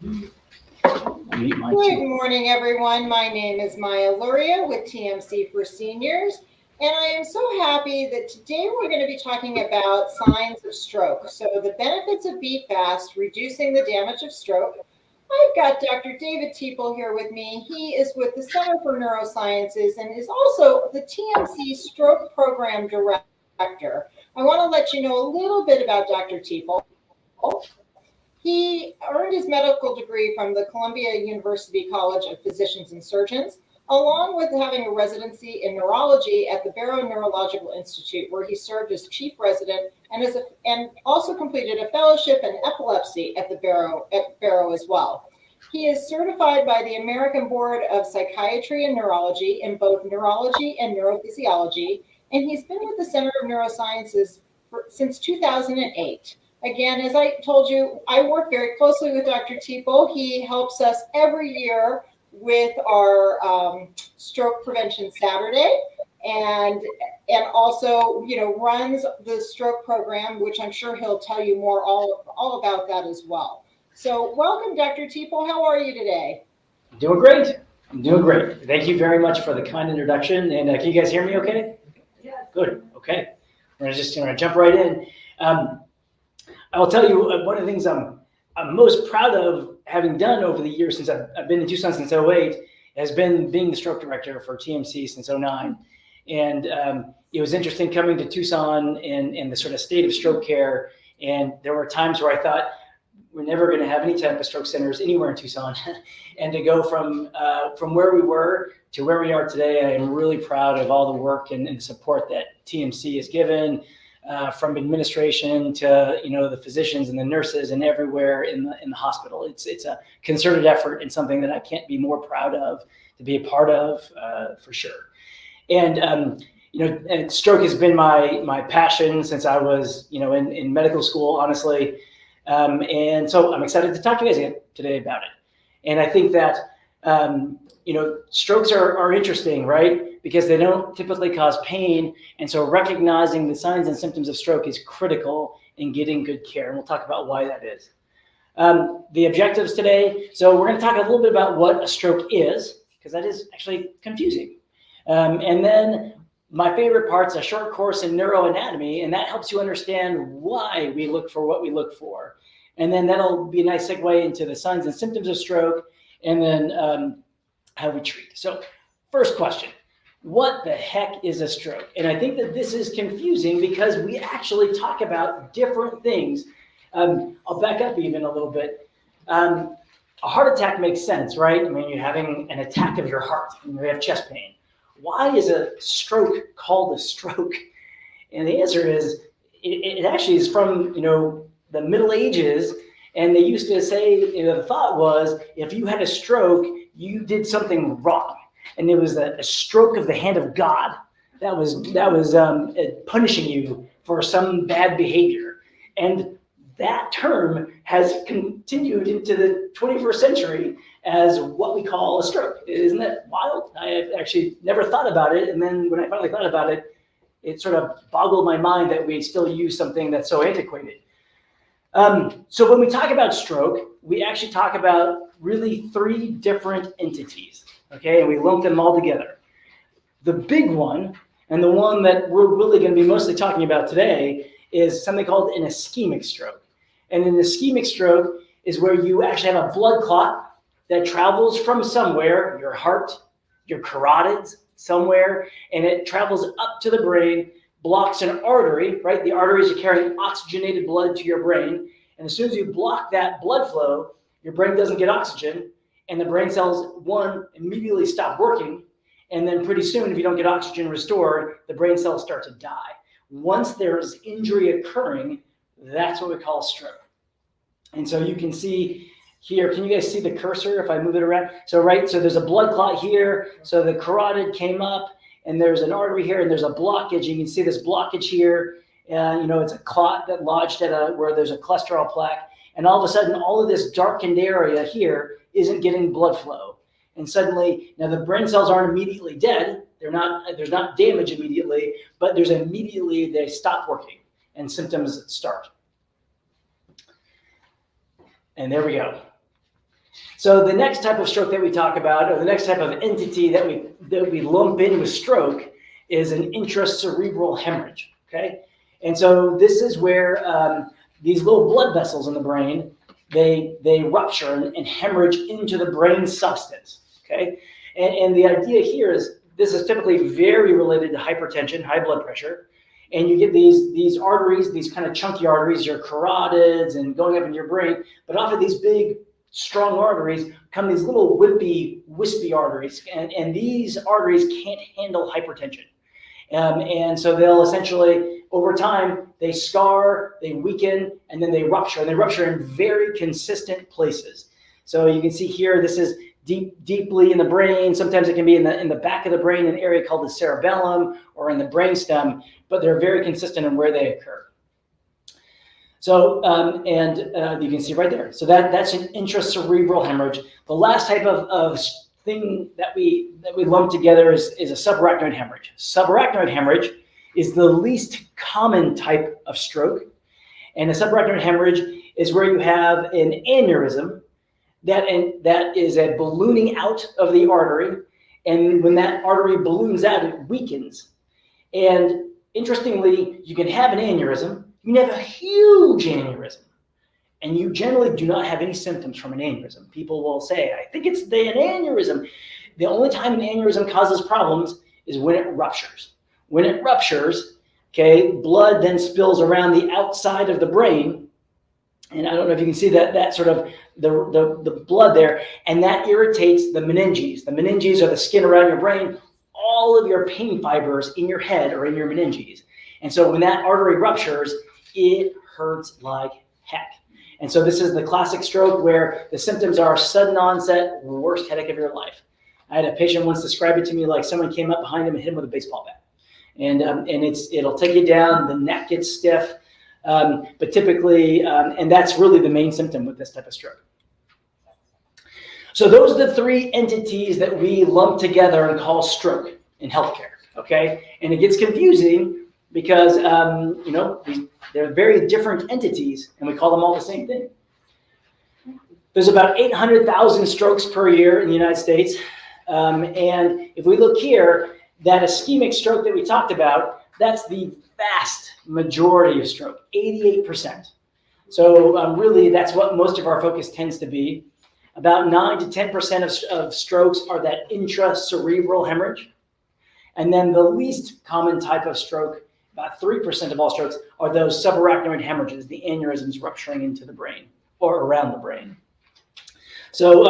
Good morning, everyone. My name is Maya Luria with TMC for Seniors, and I am so happy that today we're going to be talking about signs of stroke. So the benefits of BFAST, reducing the damage of stroke. I've got Dr. David Teeple here with me. He is with the Center for Neurosciences and is also the TMC Stroke Program Director. I want to let you know a little bit about Dr. Teeple. He earned his medical degree from the Columbia University College of Physicians and Surgeons, along with having a residency in neurology at the Barrow Neurological Institute, where he served as chief resident and also completed a fellowship in epilepsy at Barrow as well. He is certified by the American Board of Psychiatry and Neurology in both neurology and neurophysiology, and he's been with the Center of Neurosciences since 2008. Again, as I told you, I work very closely with Dr. Teeple. He helps us every year with our Stroke Prevention Saturday, and also, runs the stroke program, which I'm sure he'll tell you more all about that as well. So welcome, Dr. Teeple. How are you today? I'm doing great. Thank you very much for the kind introduction. And can you guys hear me okay? Yeah. Good. Okay. We're gonna jump right in. I will tell you one of the things I'm most proud of having done over the years since I've been in Tucson since 2008 has been being the stroke director for TMC since 2009. And it was interesting coming to Tucson and the sort of state of stroke care. And there were times where I thought we're never going to have any type of stroke centers anywhere in Tucson. And to go from where we were to where we are today, I am really proud of all the work and support that TMC has given. From administration to the physicians and the nurses and everywhere in the hospital. It's a concerted effort and something that I can't be more proud of to be a part of for sure. And and stroke has been my passion since I was in medical school, honestly. And so I'm excited to talk to you guys today about it. And I think that strokes are interesting, right? Because they don't typically cause pain. And so recognizing the signs and symptoms of stroke is critical in getting good care. And we'll talk about why that is. The objectives today. So we're going to talk a little bit about what a stroke is, because that is actually confusing. And then my favorite part's a short course in neuroanatomy, and that helps you understand why we look for what we look for. And then that'll be a nice segue into the signs and symptoms of stroke, and then how we treat. So first question. What the heck is a stroke? And I think that this is confusing because we actually talk about different things. I'll back up even a little bit. A heart attack makes sense, right? I mean, you're having an attack of your heart and you have chest pain. Why is a stroke called a stroke? And the answer is, it actually is from, the Middle Ages. And they used to say, the thought was, if you had a stroke, you did something wrong. And it was a stroke of the hand of God that was punishing you for some bad behavior. And that term has continued into the 21st century as what we call a stroke. Isn't that wild? I actually never thought about it. And then when I finally thought about it, it sort of boggled my mind that we still use something that's so antiquated. So when we talk about stroke, we actually talk about really three different entities. Okay, and we lump them all together. The big one, and the one that we're really going to be mostly talking about today, is something called an ischemic stroke. And an ischemic stroke is where you actually have a blood clot that travels from somewhere, your heart, your carotids, somewhere, and it travels up to the brain, blocks an artery, right? The arteries are carrying oxygenated blood to your brain. And as soon as you block that blood flow, your brain doesn't get oxygen. And the brain cells, immediately stop working. And then pretty soon, if you don't get oxygen restored, the brain cells start to die. Once there's injury occurring, that's what we call stroke. And so you can see here, can you guys see the cursor if I move it around? So there's a blood clot here. So the carotid came up, and there's an artery here, and there's a blockage. You can see this blockage here. It's a clot that lodged at where there's a cholesterol plaque. And all of a sudden, all of this darkened area here isn't getting blood flow. And suddenly, now the brain cells aren't immediately dead. There's not damage immediately, but they stop working and symptoms start. And there we go. So the next type of stroke that we talk about, or the next type of entity that we lump in with stroke, is an intracerebral hemorrhage. Okay, and so this is where these little blood vessels in the brain they rupture and hemorrhage into the brain substance. Okay, and the idea here is this is typically very related to hypertension, high blood pressure. And you get these arteries, these kind of chunky arteries, your carotids, and going up in your brain. But off of these big, strong arteries come these little wispy arteries. And these arteries can't handle hypertension. And so they'll essentially, over time, they scar, they weaken, and then they rupture. And they rupture in very consistent places. So you can see here, this is deeply in the brain. Sometimes it can be in the back of the brain, an area called the cerebellum, or in the brainstem, but they're very consistent in where they occur. So, you can see right there. So that's an intracerebral hemorrhage. The last type of thing that we lump together is a subarachnoid hemorrhage. Subarachnoid hemorrhage is the least common type of stroke. And a subarachnoid hemorrhage is where you have an aneurysm that is a ballooning out of the artery. And when that artery balloons out, it weakens. And interestingly, you can have an aneurysm, you can have a huge aneurysm, and you generally do not have any symptoms from an aneurysm. People will say, I think it's an aneurysm. The only time an aneurysm causes problems is when it ruptures. When it ruptures, okay, blood then spills around the outside of the brain. And I don't know if you can see that sort of the blood there, and that irritates the meninges. The meninges are the skin around your brain. All of your pain fibers in your head are in your meninges. And so when that artery ruptures, it hurts like heck. And so this is the classic stroke where the symptoms are sudden onset, worst headache of your life. I had a patient once describe it to me like someone came up behind him and hit him with a baseball bat. And it'll take you down, the neck gets stiff. But typically, and that's really the main symptom with this type of stroke. So those are the three entities that we lump together and call stroke in healthcare, okay? And it gets confusing because, they're very different entities, and we call them all the same thing. There's about 800,000 strokes per year in the United States. And if we look here, that ischemic stroke that we talked about, that's the vast majority of stroke, 88%. So really, that's what most of our focus tends to be. About 9 to 10% of strokes are that intracerebral hemorrhage. And then the least common type of stroke, about 3% of all strokes, are those subarachnoid hemorrhages, the aneurysms rupturing into the brain or around the brain. So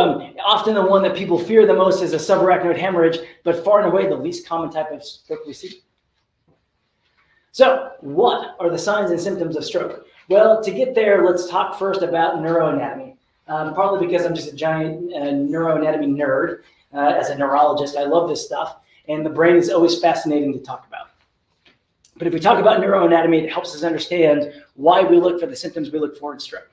often the one that people fear the most is a subarachnoid hemorrhage, but far and away the least common type of stroke we see. So what are the signs and symptoms of stroke? Well, to get there, let's talk first about neuroanatomy. Partly because I'm just a giant neuroanatomy nerd. As a neurologist, I love this stuff, and the brain is always fascinating to talk about. But if we talk about neuroanatomy, it helps us understand why we look for the symptoms we look for in stroke.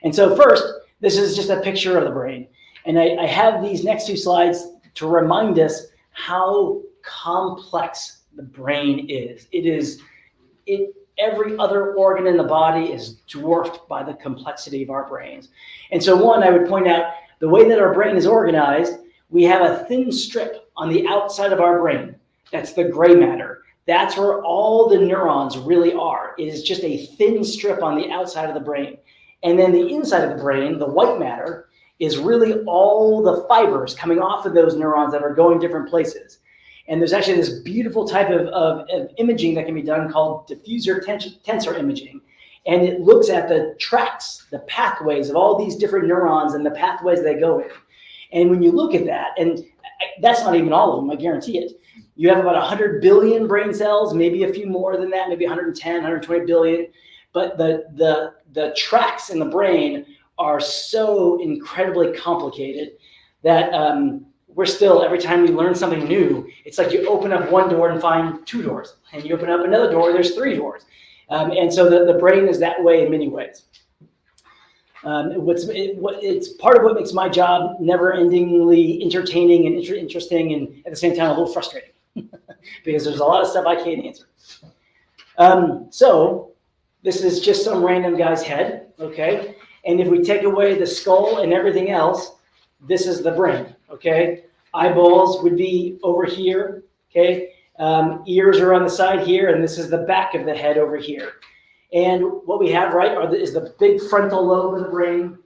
And so first, this is just a picture of the brain. And I have these next two slides to remind us how complex the brain is. Every other organ in the body is dwarfed by the complexity of our brains. And so one, I would point out the way that our brain is organized, we have a thin strip on the outside of our brain. That's the gray matter. That's where all the neurons really are. It is just a thin strip on the outside of the brain. And then the inside of the brain, the white matter, is really all the fibers coming off of those neurons that are going different places. And there's actually this beautiful type of imaging that can be done called diffuser tensor imaging. And it looks at the tracks, the pathways of all these different neurons and the pathways they go in. And when you look at that, and that's not even all of them, I guarantee it. You have about 100 billion brain cells, maybe a few more than that, maybe 110, 120 billion. But the tracks in the brain are so incredibly complicated that we're still, every time we learn something new, it's like you open up one door and find two doors, and you open up another door, there's three doors. And so the brain is that way in many ways. It's part of what makes my job never-endingly entertaining and interesting, and at the same time a little frustrating because there's a lot of stuff I can't answer. So this is just some random guy's head, okay? And if we take away the skull and everything else, this is the brain, okay? Eyeballs would be over here, okay? Ears are on the side here, and this is the back of the head over here. And what we have, right, is the big frontal lobe of the brain,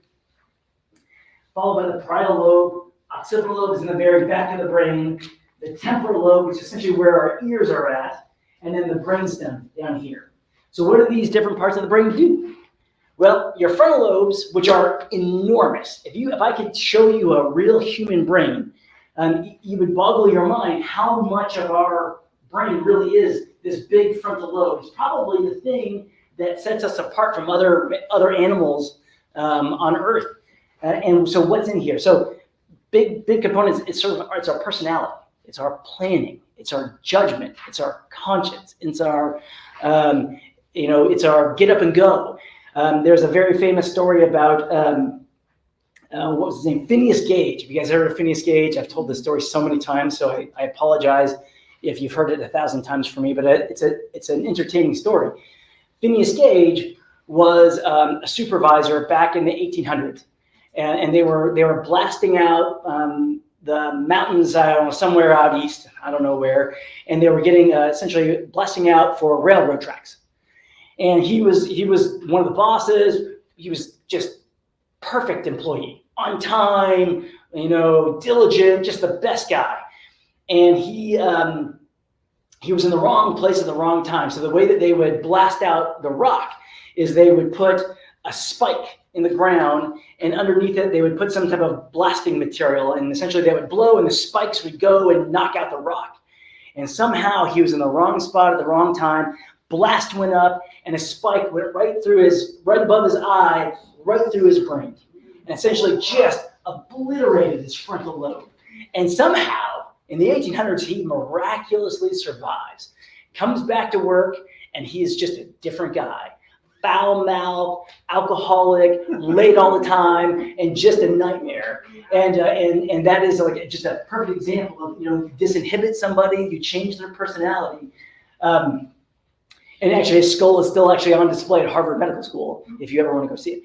followed by the parietal lobe. Occipital lobe is in the very back of the brain. The temporal lobe, which is essentially where our ears are at, and then the brainstem down here. So what do these different parts of the brain do? Well, your frontal lobes, which are enormous. If I could show you a real human brain, you would boggle your mind how much of our brain really is this big frontal lobe. It's probably the thing that sets us apart from other animals on Earth. And so what's in here? So big components, it's our personality, it's our planning, it's our judgment, it's our conscience, it's our, it's our get up and go. There's a very famous story about, what was his name? Phineas Gage. If you guys heard of Phineas Gage, I've told this story so many times, so I apologize if you've heard it 1,000 times from me, but it's an entertaining story. Phineas Gage was a supervisor back in the 1800s, and they were blasting out the mountains somewhere out east, I don't know where, and they were getting essentially blasting out for railroad tracks. And he was one of the bosses. He was just perfect employee, on time, diligent, just the best guy. And he was in the wrong place at the wrong time. So the way that they would blast out the rock is they would put a spike in the ground, and underneath it they would put some type of blasting material, and essentially they would blow and the spikes would go and knock out the rock. And somehow he was in the wrong spot at the wrong time. Blast went up, and a spike went right above his eye, right through his brain, and essentially just obliterated his frontal lobe. And somehow, in the 1800s, he miraculously survives, comes back to work, and he is just a different guy. Foul-mouthed, alcoholic, late all the time, and just a nightmare. And that is like just a perfect example of, you disinhibit somebody, you change their personality. And actually, his skull is still actually on display at Harvard Medical School, if you ever want to go see it.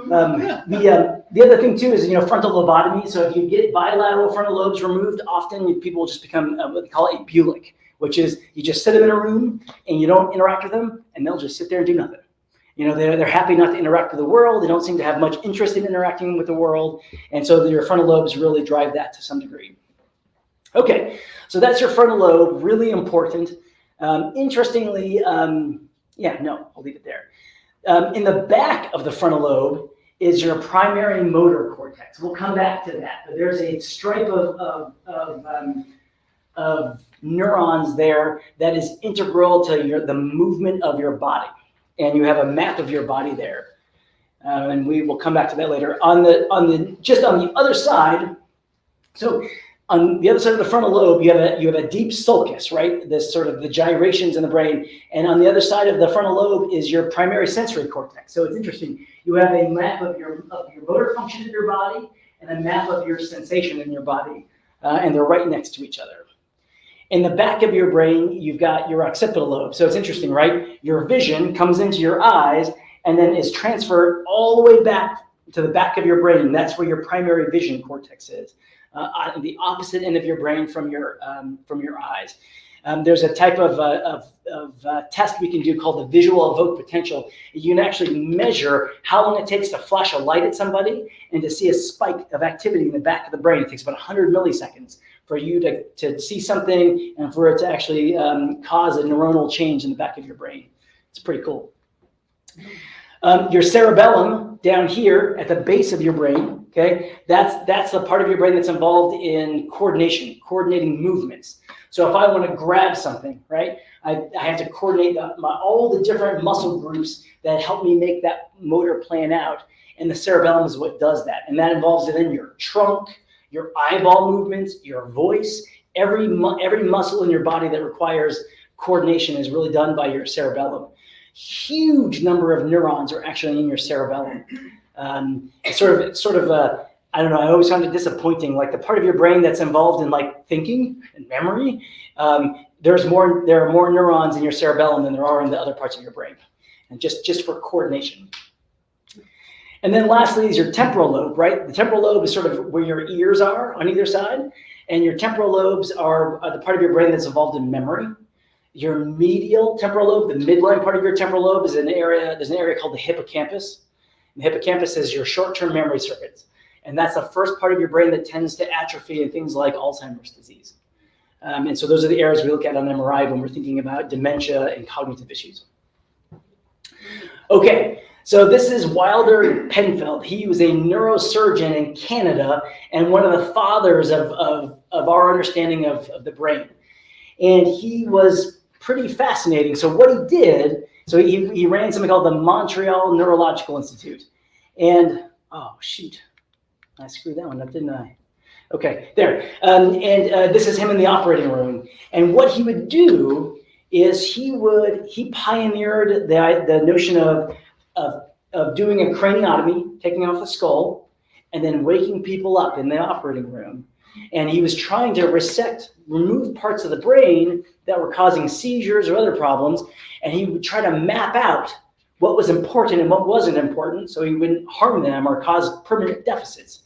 The other thing, too, is, frontal lobotomy. So if you get bilateral frontal lobes removed, often people will just become what they call abulic, which is you just sit them in a room and you don't interact with them, and they'll just sit there and do nothing. They're happy not to interact with the world. They don't seem to have much interest in interacting with the world. And so your frontal lobes really drive that to some degree. Okay, so that's your frontal lobe, really important. Interestingly, I'll leave it there. In the back of the frontal lobe is your primary motor cortex. We'll come back to that, but there's a stripe of neurons there that is integral to the movement of your body, and you have a map of your body there, and we will come back to that later. On the other side, so. On the other side of the frontal lobe, you have a deep sulcus, right? This sort of the gyrations in the brain. And on the other side of the frontal lobe is your primary sensory cortex. So it's interesting. You have a map of your motor function in your body and a map of your sensation in your body, and they're right next to each other. In the back of your brain, you've got your occipital lobe. So it's interesting, right? Your vision comes into your eyes and then is transferred all the way back to the back of your brain. That's where your primary vision cortex is. On the opposite end of your brain from your eyes. There's a type of test we can do called the visual evoked potential. You can actually measure how long it takes to flash a light at somebody and to see a spike of activity in the back of the brain. It takes about 100 milliseconds for you to see something and for it to actually cause a neuronal change in the back of your brain. It's pretty cool. Your cerebellum down here at the base of your brain, okay, that's the part of your brain that's involved in coordinating movements. So if I want to grab something, right, I have to coordinate all the different muscle groups that help me make that motor plan out, and the cerebellum is what does that. And that involves in your trunk, your eyeball movements, your voice, every muscle in your body that requires coordination is really done by your cerebellum. Huge number of neurons are actually in your cerebellum. It's sort of I don't know. I always found it disappointing. Like the part of your brain that's involved in like thinking and memory, there are more neurons in your cerebellum than there are in the other parts of your brain, and just for coordination. And then lastly is your temporal lobe, right? The temporal lobe is sort of where your ears are on either side. And your temporal lobes are the part of your brain that's involved in memory. Your medial temporal lobe, the midline part of your temporal lobe, is there's an area called the hippocampus. And the hippocampus is your short-term memory circuits. And that's the first part of your brain that tends to atrophy in things like Alzheimer's disease. And so those are the areas we look at on MRI when we're thinking about dementia and cognitive issues. Okay, so this is Wilder Penfeld. He was a neurosurgeon in Canada and one of the fathers of our understanding of the brain. And he was pretty fascinating. So what he did, so he ran something called the Montreal Neurological Institute. And, oh, shoot, I screwed that one up, didn't I? Okay, there. This is him in the operating room. And what he would do is he pioneered the notion of doing a craniotomy, taking off the skull, and then waking people up in the operating room. And he was trying to remove parts of the brain that were causing seizures or other problems. And he would try to map out what was important and what wasn't important so he wouldn't harm them or cause permanent deficits.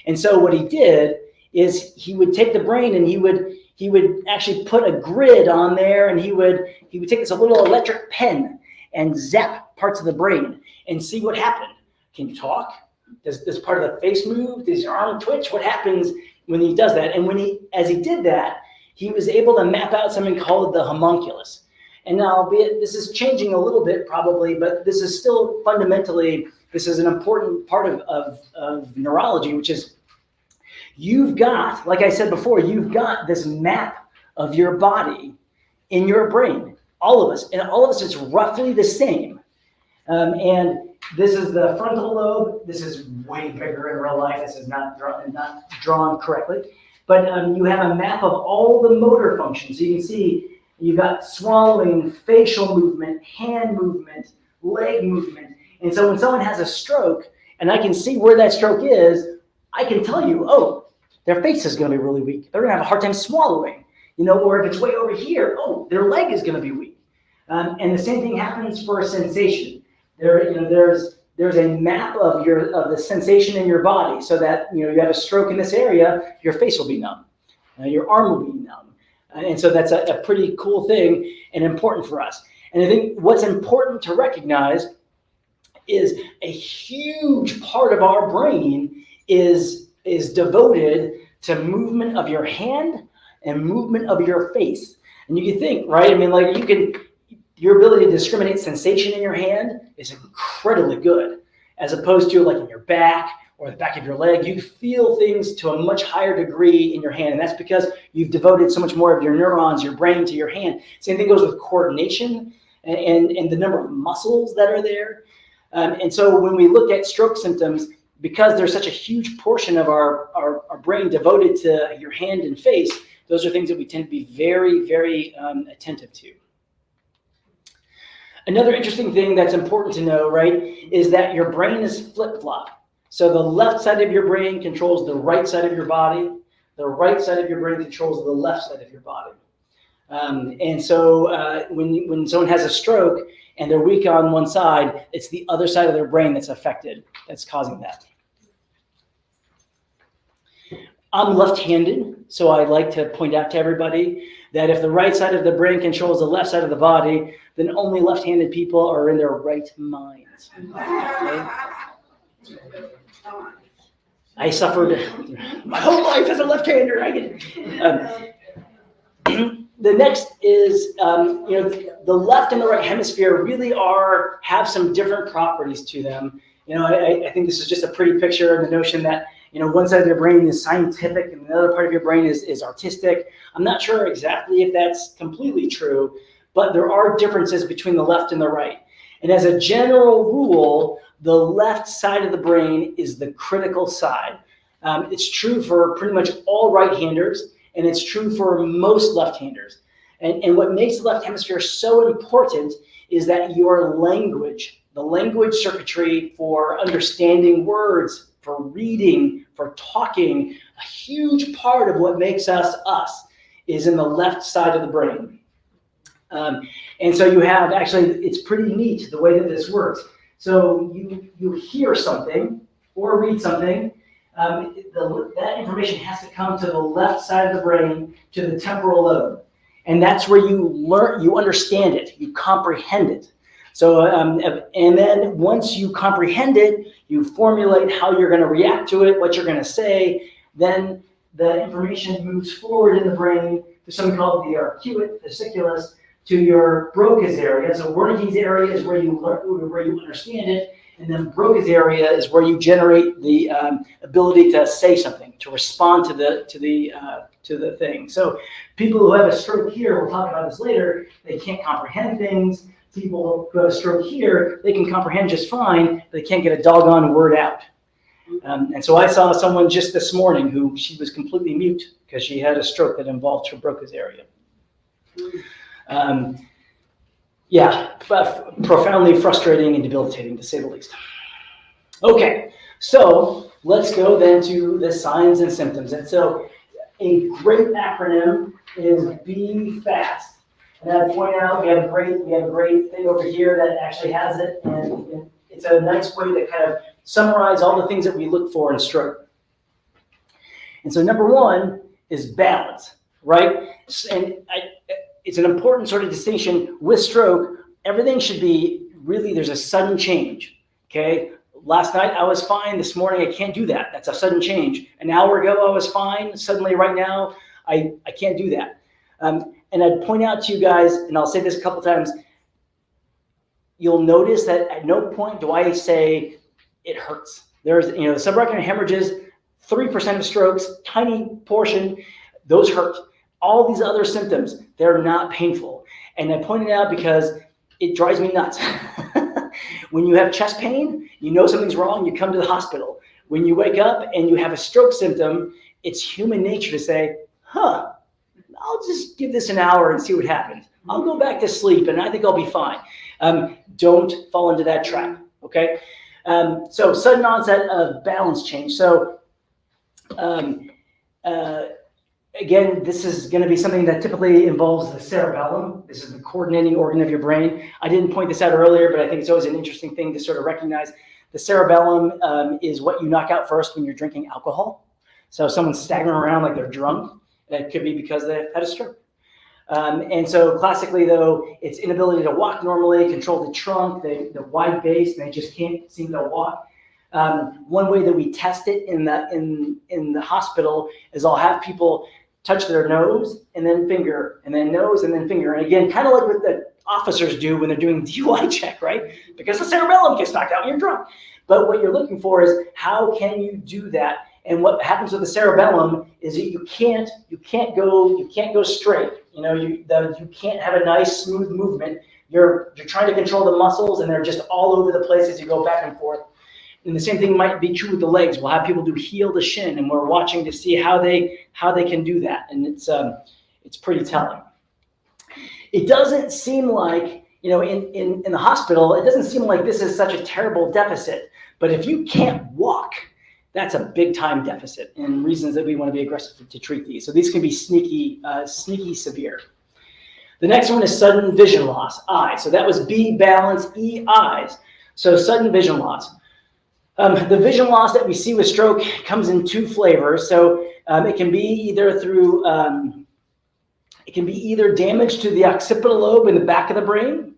And so what he did is he would take the brain and he would actually put a grid on there, and he would take this little electric pen and zap parts of the brain and see what happened. Can you talk? Does this part of the face move? Does your arm twitch? What happens when he does that? And as he did that, he was able to map out something called the homunculus. And now, albeit this is changing a little bit probably, but this is still fundamentally, this is an important part of neurology, which is you've got, like I said before, you've got this map of your body in your brain, all of us, and all of us is roughly the same. And this is the frontal lobe. This is way bigger in real life. This is not drawn correctly. But you have a map of all the motor functions. So you can see you've got swallowing, facial movement, hand movement, leg movement. And so when someone has a stroke, and I can see where that stroke is, I can tell you, oh, their face is going to be really weak. They're going to have a hard time swallowing. Or if it's way over here, oh, their leg is going to be weak. And the same thing happens for a sensation. There's a map of the sensation in your body, so that you have a stroke in this area, your face will be numb, your arm will be numb, and so that's a pretty cool thing and important for us. And I think what's important to recognize is a huge part of our brain is devoted to movement of your hand and movement of your face. And you can think, right? I mean, your ability to discriminate sensation in your hand is incredibly good, as opposed to like in your back or the back of your leg. You feel things to a much higher degree in your hand, and that's because you've devoted so much more of your neurons, your brain, to your hand. Same thing goes with coordination and the number of muscles that are there. And so when we look at stroke symptoms, because there's such a huge portion of our brain devoted to your hand and face, those are things that we tend to be very, very attentive to. Another interesting thing that's important to know, right, is that your brain is flip-flop. So the left side of your brain controls the right side of your body. The right side of your brain controls the left side of your body. And so when someone has a stroke and they're weak on one side, it's the other side of their brain that's affected, that's causing that. I'm left-handed, so I like to point out to everybody that if the right side of the brain controls the left side of the body, then only left-handed people are in their right minds. Okay? I suffered my whole life as a left-hander. The next is, the left and the right hemisphere really have some different properties to them. I think this is just a pretty picture of the notion that one side of your brain is scientific and the other part of your brain is artistic. I'm not sure exactly if that's completely true, but there are differences between the left and the right. And as a general rule, the left side of the brain is the critical side. It's true for pretty much all right-handers, and it's true for most left-handers. And what makes the left hemisphere so important is that your language, the language circuitry for understanding words, for reading, for talking, a huge part of what makes us us is in the left side of the brain. And so you have, actually, it's pretty neat the way that this works. So you hear something or read something. That information has to come to the left side of the brain, to the temporal lobe. And that's where you learn, you understand it, you comprehend it. So, and then once you comprehend it, you formulate how you're going to react to it, what you're going to say. Then the information moves forward in the brain to something called the arcuate fasciculus, to your Broca's area. So Wernicke's area is where you learn, where you understand it, and then Broca's area is where you generate the ability to say something, to respond to the thing. So people who have a stroke here, we'll talk about this later, they can't comprehend things. People who have a stroke here, they can comprehend just fine, but they can't get a doggone word out. And so I saw someone just this morning who she was completely mute because she had a stroke that involved her Broca's area. Profoundly frustrating and debilitating, to say the least. Okay, so let's go then to the signs and symptoms. And so a great acronym is Be Fast. And I point out we have a great thing over here that actually has it, and it's a nice way to kind of summarize all the things that we look for in stroke. And so number one is balance, right? And it's an important sort of distinction with stroke. Everything should be really, there's a sudden change, okay? Last night I was fine, this morning I can't do that. That's a sudden change. An hour ago I was fine, suddenly right now I can't do that. And I'd point out to you guys, and I'll say this a couple times, you'll notice that at no point do I say it hurts. There's, the subarachnoid hemorrhages, 3% of strokes, tiny portion, those hurt. All these other symptoms, they're not painful. And I point it out because it drives me nuts. When you have chest pain, you know something's wrong, you come to the hospital. When you wake up and you have a stroke symptom, it's human nature to say, I'll just give this an hour and see what happens. I'll go back to sleep and I think I'll be fine. Don't fall into that trap, okay? So sudden onset of balance change. So again, this is going to be something that typically involves the cerebellum. This is the coordinating organ of your brain. I didn't point this out earlier, but I think it's always an interesting thing to sort of recognize. The cerebellum is what you knock out first when you're drinking alcohol. So if someone's staggering around like they're drunk, that could be because they've had a stroke. And so classically, though, it's inability to walk normally, control the trunk, the wide base, and they just can't seem to walk. One way that we test it in the hospital is I'll have people touch their nose and then finger, and then nose and then finger. And again, kind of like what the officers do when they're doing DUI check, right? Because the cerebellum gets knocked out and you're drunk. But what you're looking for is how can you do that? And what happens with the cerebellum is that you can't go straight. You can't have a nice smooth movement. You're trying to control the muscles, and they're just all over the place as you go back and forth. And the same thing might be true with the legs. We'll have people do heel to shin, and we're watching to see how they can do that, and it's pretty telling. It doesn't seem like in the hospital, it doesn't seem like this is such a terrible deficit. But if you can't walk, that's a big time deficit, and reasons that we want to be aggressive to treat these. So these can be sneaky severe. The next one is sudden vision loss, eyes. So that was B, balance, E, eyes. So sudden vision loss. The vision loss that we see with stroke comes in two flavors. So it can be either through, damage to the occipital lobe in the back of the brain,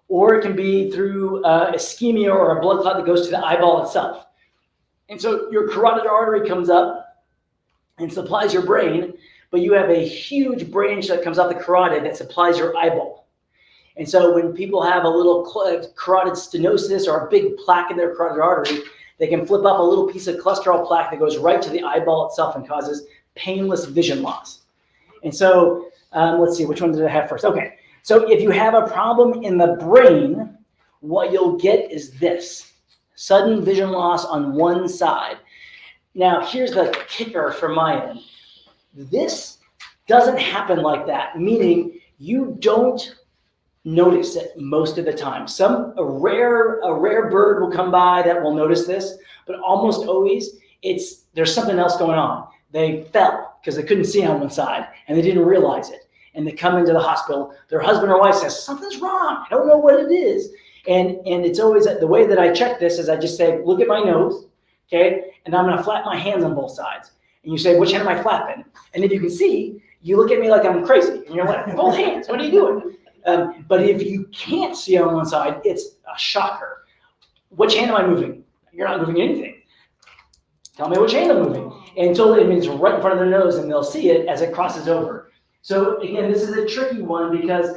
or it can be through ischemia or a blood clot that goes to the eyeball itself. And so your carotid artery comes up and supplies your brain, but you have a huge branch that comes out the carotid that supplies your eyeball. And so when people have a little carotid stenosis or a big plaque in their carotid artery, they can flip up a little piece of cholesterol plaque that goes right to the eyeball itself and causes painless vision loss. And so let's see, which one did I have first? Okay, so if you have a problem in the brain, what you'll get is this. Sudden vision loss on one side. Now, here's the kicker from my end. This doesn't happen like that, meaning you don't notice it most of the time. A rare bird will come by that will notice this, but almost always there's something else going on. They fell because they couldn't see on one side and they didn't realize it. And they come into the hospital. Their husband or wife says, something's wrong. I don't know what it is. And it's always, the way that I check this is I just say, look at my nose, okay? And I'm gonna flap my hands on both sides. And you say, which hand am I flapping? And if you can see, you look at me like I'm crazy. And you're like, both hands, what are you doing? But if you can't see on one side, it's a shocker. Which hand am I moving? You're not moving anything. Tell me which hand I'm moving. Until it means right in front of their nose, and they'll see it as it crosses over. So again, this is a tricky one because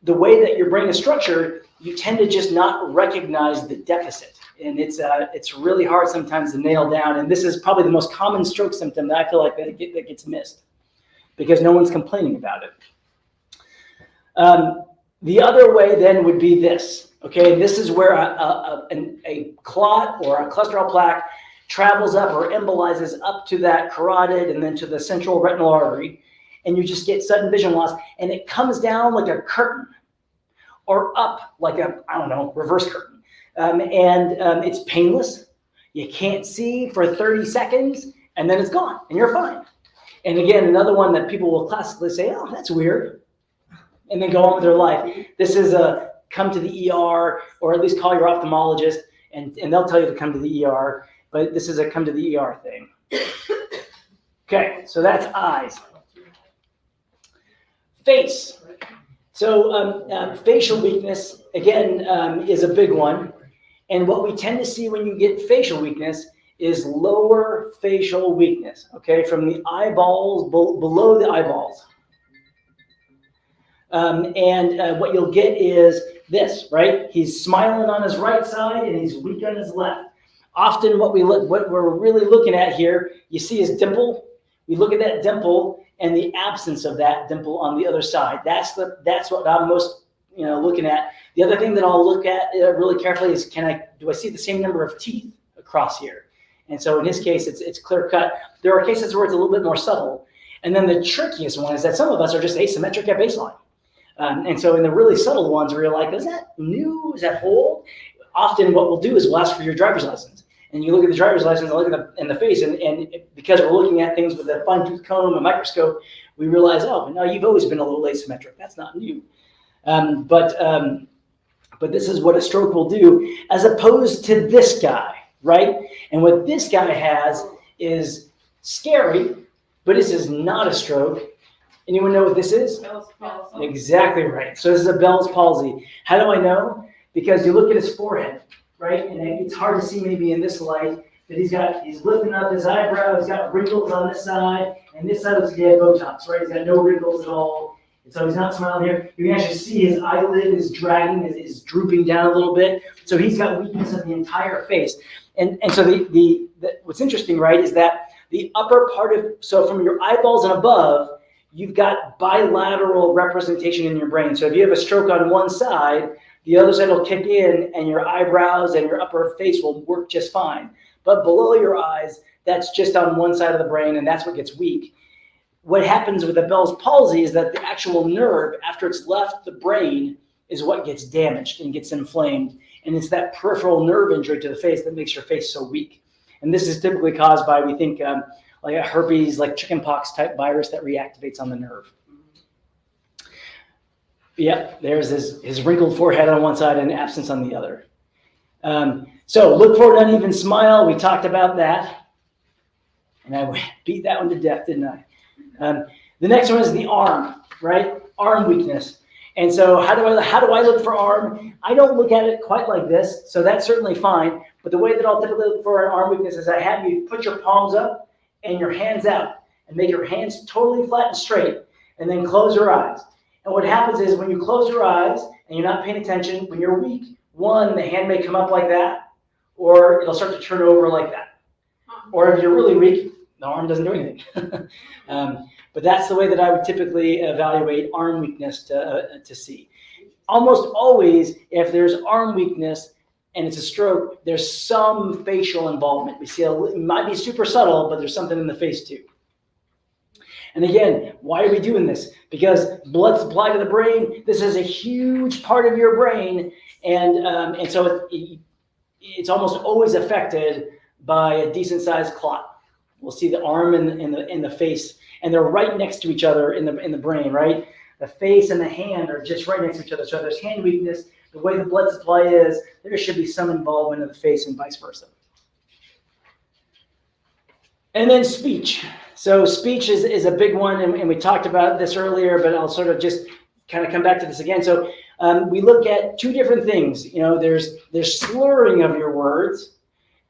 the way that your brain is structured, you tend to just not recognize the deficit. And it's really hard sometimes to nail down. And this is probably the most common stroke symptom that I feel like that gets missed because no one's complaining about it. The other way then would be this. Okay, this is where a clot or a cholesterol plaque travels up or embolizes up to that carotid and then to the central retinal artery, and you just get sudden vision loss, and it comes down like a curtain or up like a, I don't know, reverse curtain. It's painless. You can't see for 30 seconds, and then it's gone, and you're fine. And again, another one that people will classically say, oh, that's weird, and then go on with their life. This is a come to the ER, or at least call your ophthalmologist, and they'll tell you to come to the ER, but this is a come to the ER thing. Okay, so that's eyes. Face. So facial weakness, again, is a big one. And what we tend to see when you get facial weakness is lower facial weakness, okay, from the eyeballs, below the eyeballs. What you'll get is this, right? He's smiling on his right side and he's weak on his left. Often what we're really looking at here, you see his dimple. We look at that dimple and the absence of that dimple on the other side. That's what I'm most looking at. The other thing that I'll look at really carefully is do I see the same number of teeth across here? And so in his case, it's clear cut. There are cases where it's a little bit more subtle. And then the trickiest one is that some of us are just asymmetric at baseline. And so in the really subtle ones where you're like, is that new? Is that old? Often what we'll do is we'll ask for your driver's license. And you look at the driver's license and look at in the face, and because we're looking at things with a fine-tooth comb, a microscope, we realize, oh, no, you've always been a little asymmetric. That's not new. But this is what a stroke will do, as opposed to this guy, right? And what this guy has is scary, but this is not a stroke. Anyone know what this is? Bell's palsy. Exactly right. So this is a Bell's palsy. How do I know? Because you look at his forehead, right? And it's hard to see maybe in this light, but he's lifting up his eyebrow, he's got wrinkles on this side, and this side looks like he had Botox, right? He's got no wrinkles at all. And so he's not smiling here. You can actually see his eyelid is dragging, is drooping down a little bit. So he's got weakness of the entire face. And so what's interesting, right, is that the upper part so from your eyeballs and above, you've got bilateral representation in your brain. So if you have a stroke on one side, the other side will kick in and your eyebrows and your upper face will work just fine. But below your eyes, that's just on one side of the brain, and that's what gets weak. What happens with a Bell's palsy is that the actual nerve, after it's left the brain, is what gets damaged and gets inflamed. And it's that peripheral nerve injury to the face that makes your face so weak. And this is typically caused by, we think, like a herpes, like chickenpox type virus that reactivates on the nerve. Yeah, there's his wrinkled forehead on one side and absence on the other. So look for an uneven smile. We talked about that. And I beat that one to death, didn't I? The next one is the arm, right? Arm weakness. And so how do I look for arm? I don't look at it quite like this, so that's certainly fine. But the way that I'll typically look for an arm weakness is I have you put your palms up and your hands out and make your hands totally flat and straight, and then close your eyes. And what happens is when you close your eyes and you're not paying attention, when you're weak, one, the hand may come up like that, or it'll start to turn over like that. Or if you're really weak, the arm doesn't do anything. But that's the way that I would typically evaluate arm weakness to see. Almost always, if there's arm weakness and it's a stroke, there's some facial involvement. We see it might be super subtle, but there's something in the face too. And again, why are we doing this? Because blood supply to the brain, this is a huge part of your brain. And so it's almost always affected by a decent sized clot. We'll see the arm and the face, and they're right next to each other in the brain, right? The face and the hand are just right next to each other. So if there's hand weakness, the way the blood supply is, there should be some involvement of the face and vice versa. And then speech. So speech is a big one, and we talked about this earlier, but I'll sort of just kind of come back to this again. So we look at two different things. There's slurring of your words,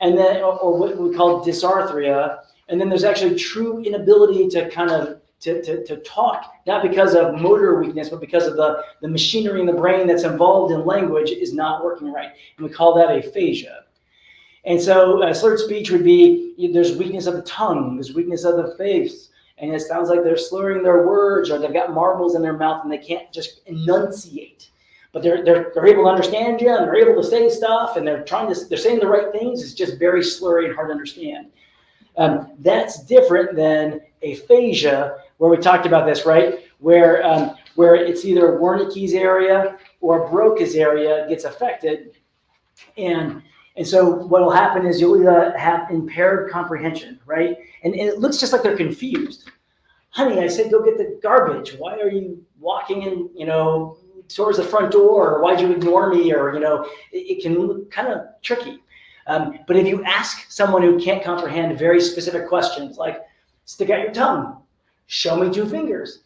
and then or what we call dysarthria, and then there's actually true inability to kind of to talk, not because of motor weakness, but because of the machinery in the brain that's involved in language is not working right, and we call that aphasia. And so slurred speech would be, there's weakness of the tongue, there's weakness of the face, and it sounds like they're slurring their words, or they've got marbles in their mouth and they can't just enunciate. But they're able to understand you, and they're able to say stuff, and they're saying the right things. It's just very slurry and hard to understand. That's different than aphasia, where we talked about this, right? Where it's either Wernicke's area or Broca's area gets affected, and so what will happen is you'll have impaired comprehension, right? And it looks just like they're confused. Honey, I said go get the garbage. Why are you walking in, towards the front door? Or why'd you ignore me? Or, it can look kind of tricky. But if you ask someone who can't comprehend very specific questions, like stick out your tongue, show me two fingers,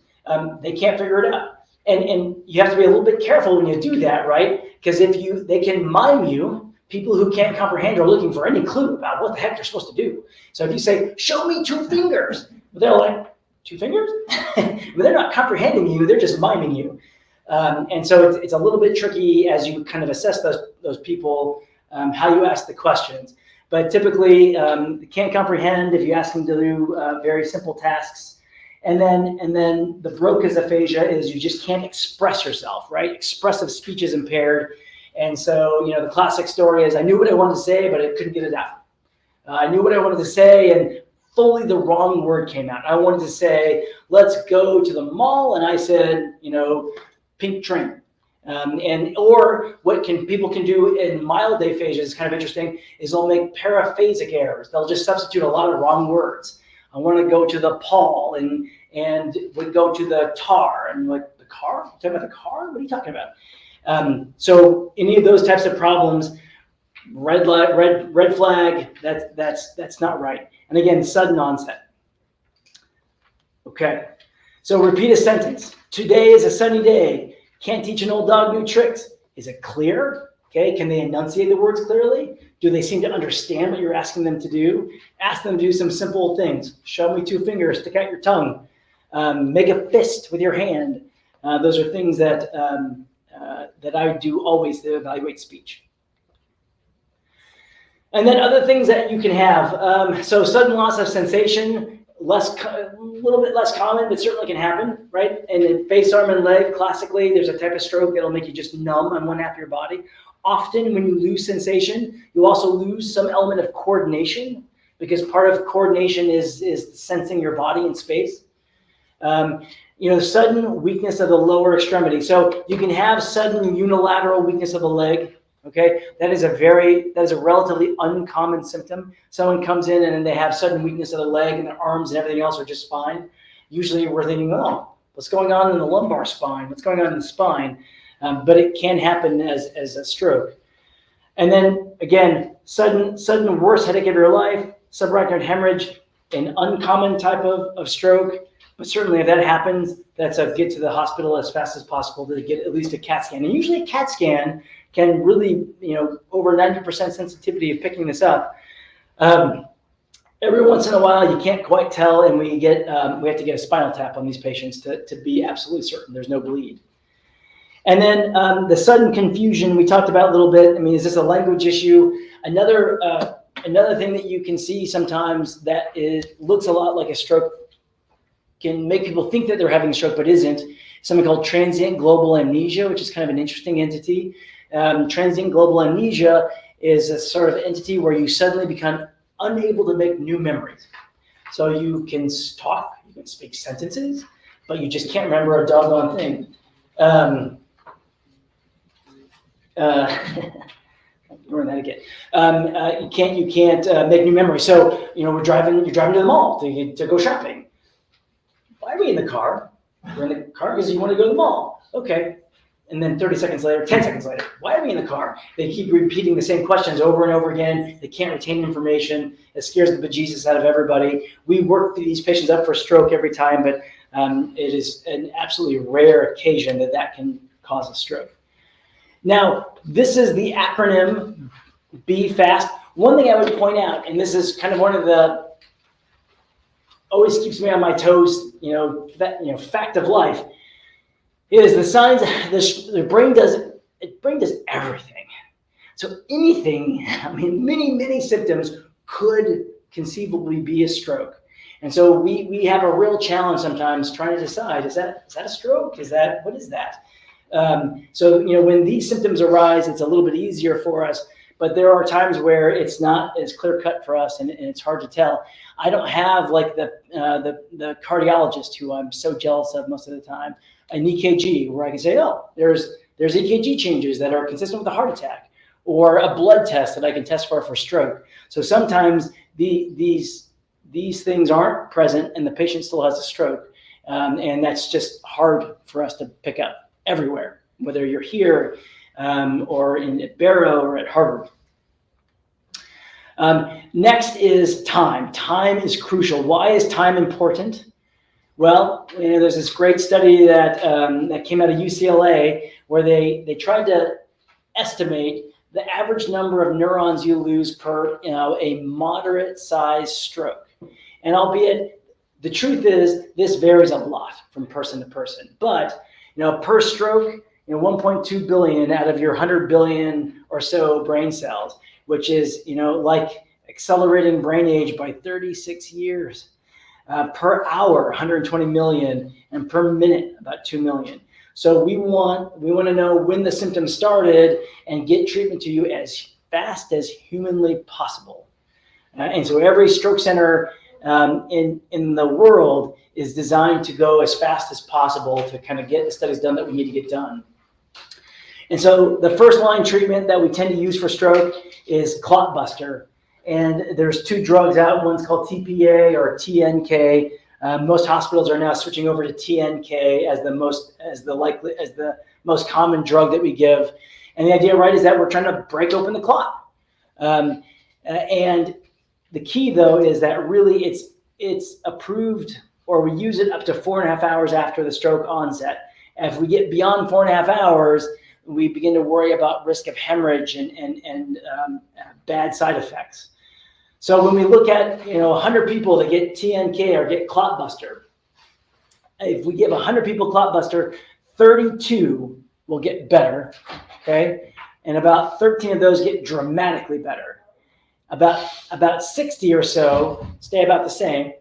they can't figure it out. And you have to be a little bit careful when you do that, right? Because they can mime you. People who can't comprehend are looking for any clue about what the heck they're supposed to do. So if you say, show me two fingers, they're like, two fingers? But they're not comprehending you, they're just miming you. And so it's a little bit tricky as you kind of assess those people, how you ask the questions. But typically, they can't comprehend if you ask them to do very simple tasks. And then the Broca's aphasia is you just can't express yourself, right? Expressive speech is impaired. And so, the classic story is I knew what I wanted to say, but I couldn't get it out. I knew what I wanted to say, and fully the wrong word came out. I wanted to say, let's go to the mall, and I said, pink train. Or what people can do in mild aphasia is kind of interesting, is they'll make paraphasic errors. They'll just substitute a lot of wrong words. I want to go to the Paul, and would go to the tar, and like, the car? You talking about the car? What are you talking about? So any of those types of problems, red flag, that's not right. And again, sudden onset. Okay, so repeat a sentence. Today is a sunny day. Can't teach an old dog new tricks. Is it clear? Okay, can they enunciate the words clearly? Do they seem to understand what you're asking them to do? Ask them to do some simple things. Show me two fingers, stick out your tongue. Make a fist with your hand. Those are things that I do always to evaluate speech. And then other things that you can have. So sudden loss of sensation, a little bit less common, but certainly can happen, right? And in face, arm, and leg, classically, there's a type of stroke that'll make you just numb on one half of your body. Often when you lose sensation, you also lose some element of coordination, because part of coordination is sensing your body in space. Sudden weakness of the lower extremity. So you can have sudden unilateral weakness of the leg. Okay, that is a relatively uncommon symptom. Someone comes in and they have sudden weakness of the leg, and their arms and everything else are just fine. Usually we're thinking, oh, what's going on in the lumbar spine? What's going on in the spine? But it can happen as a stroke. And then again, sudden worst headache of your life, subarachnoid hemorrhage, an uncommon type of stroke. But certainly if that happens, that's a get to the hospital as fast as possible to get at least a CAT scan. And usually a CAT scan can really, over 90% sensitivity of picking this up. Every once in a while, you can't quite tell, and we have to get a spinal tap on these patients to be absolutely certain there's no bleed. And then the sudden confusion we talked about a little bit. I mean, is this a language issue? Another thing that you can see sometimes that looks a lot like a stroke, can make people think that they're having a stroke but isn't, something called transient global amnesia, which is kind of an interesting entity. Transient global amnesia is a sort of entity where you suddenly become unable to make new memories. So you can talk, you can speak sentences, but you just can't remember a doggone thing. Learn that again. You can't make new memories. So you're driving to the mall to go shopping. Why are we in the car? We're in the car because you want to go to the mall. Okay. And then 30 seconds later, 10 seconds later, why are we in the car? They keep repeating the same questions over and over again. They can't retain information. It scares the bejesus out of everybody. We work these patients up for stroke every time, but it is an absolutely rare occasion that can cause a stroke. Now, this is the acronym B FAST. One thing I would point out, and this is kind of one of the always keeps me on my toes, fact of life, is the signs. The brain does everything. So anything, many symptoms could conceivably be a stroke. And so we have a real challenge sometimes trying to decide, is that a stroke? What is that? So when these symptoms arise, it's a little bit easier for us, but there are times where it's not as clear cut for us and it's hard to tell. I don't have like the cardiologist who I'm so jealous of most of the time, an EKG where I can say, oh, there's EKG changes that are consistent with a heart attack, or a blood test that I can test for stroke. So sometimes these things aren't present and the patient still has a stroke. And that's just hard for us to pick up everywhere, whether you're here or at Barrow or at Harvard. Next is time. Time is crucial. Why is time important? Well, there's this great study that came out of UCLA where they tried to estimate the average number of neurons you lose per a moderate-sized stroke. And albeit the truth is this varies a lot from person to person, but per stroke, 1.2 billion out of your 100 billion or so brain cells, which is like accelerating brain age by 36 years. Per hour, 120 million, and per minute, about 2 million. So we want to know when the symptoms started and get treatment to you as fast as humanly possible. And so every stroke center in the world is designed to go as fast as possible to kind of get the studies done that we need to get done. And so the first line treatment that we tend to use for stroke is clot buster. And there's two drugs out. One's called TPA or TNK. Most hospitals are now switching over to TNK as the most common drug that we give. And the idea, right, is that we're trying to break open the clot. And the key, though, is that really it's approved, or we use it up to 4.5 hours after the stroke onset. And if we get beyond 4.5 hours, we begin to worry about risk of hemorrhage and bad side effects. So when we look at 100 people that get TNK or get clot buster, if we give 100 people clot buster, 32 will get better, okay, and about 13 of those get dramatically better. About 60 or so stay about the same,